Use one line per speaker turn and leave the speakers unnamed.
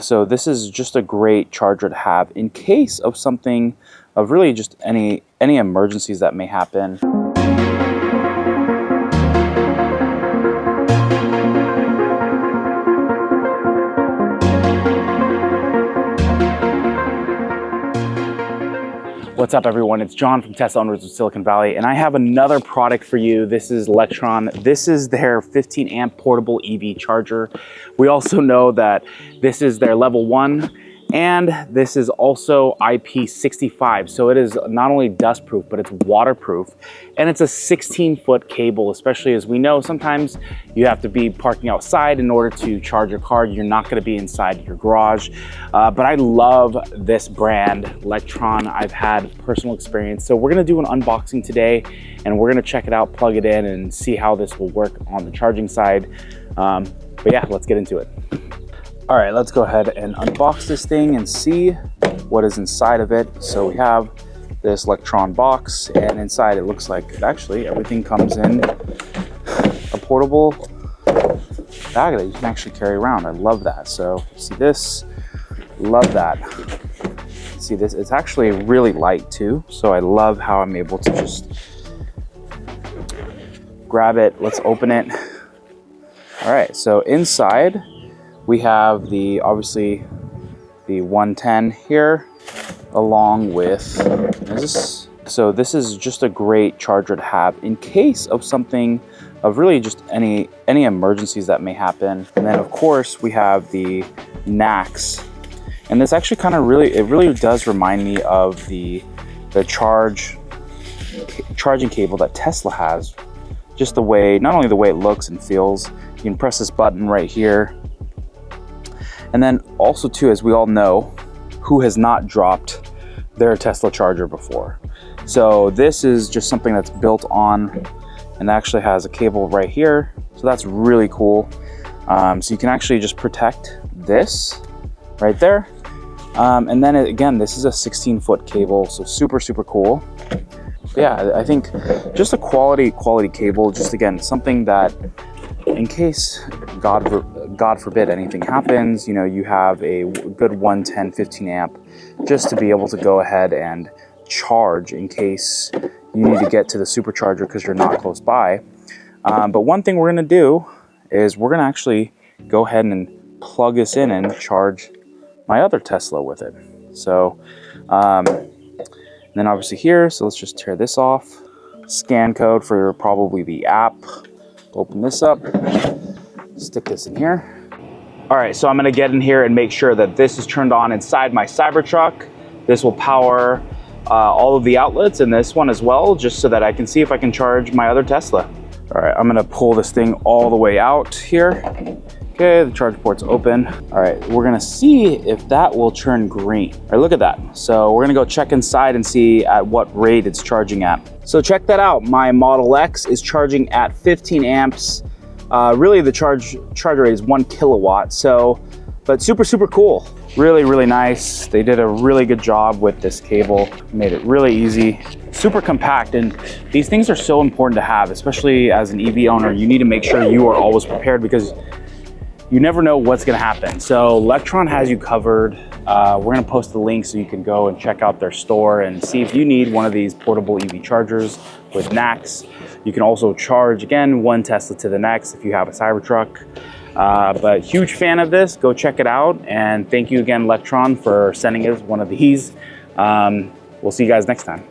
So this is just a great charger to have in case of something, of really just any emergencies that may happen. What's up everyone, it's John from Tesla Owners of Silicon Valley, and I have another product for you. This is Lectron. This is their 15 amp portable EV charger. We also know that this is their level 1, and this is also IP65. So it is not only dust proof, but it's waterproof. And it's a 16-foot cable, especially as we know sometimes you have to be parking outside in order to charge your car. You're not gonna be inside your garage. But I love this brand, Lectron. I've had personal experience. So we're gonna do an unboxing today, and we're gonna check it out, plug it in, and see how this will work on the charging side. But yeah, let's get into it. All right, let's go ahead and unbox this thing and see what is inside of it. So we have this Lectron box, and inside it looks like actually everything comes in a portable bag that you can actually carry around. I love that. So see this, love that. See this, it's actually really light too. So I love how I'm able to just grab it. Let's open it. All right, so inside, we have obviously the 110 here, along with this. So this is just a great charger to have in case of something, of really just any emergencies that may happen. And then of course we have the NACS, and this actually kind of really does remind me of the charging cable that Tesla has. Just the way, not only the way it looks and feels. You can press this button right here. And then also too, as we all know, who has not dropped their Tesla charger before? So this is just something that's built on, and actually has a cable right here. So that's really cool. So you can actually just protect this right there. And then again, this is a 16-foot cable, so super cool. But yeah, I think just a quality cable, just again, something that in case, God forbid anything happens, you know, you have a good 110, 15 amp just to be able to go ahead and charge in case you need to get to the supercharger because you're not close by. But one thing we're gonna do is we're gonna actually go ahead and plug this in and charge my other Tesla with it. So, then obviously here, so let's just tear this off. Scan code for probably the app. Open this up, stick this in here. All right, so I'm gonna get in here and make sure that this is turned on inside my Cybertruck. This will power all of the outlets and this one as well, just so that I can see if I can charge my other Tesla. All right, I'm gonna pull this thing all the way out here. Okay, the charge port's open. All right, we're gonna see if that will turn green. All right, look at that. So we're gonna go check inside and see at what rate it's charging at. So check that out. My Model X is charging at 15 amps. Really the charge rate is 1 kilowatt. So, but super cool. Really nice. They did a really good job with this cable. Made it really easy, super compact. And these things are so important to have, especially as an EV owner. You need to make sure you are always prepared because you never know what's gonna happen. So Lectron has you covered. We're gonna post the link so you can go and check out their store and see if you need one of these portable EV chargers with NACS. You can also charge, again, one Tesla to the next if you have a Cybertruck. But huge fan of this, go check it out. And thank you again, Lectron, for sending us one of these. We'll see you guys next time.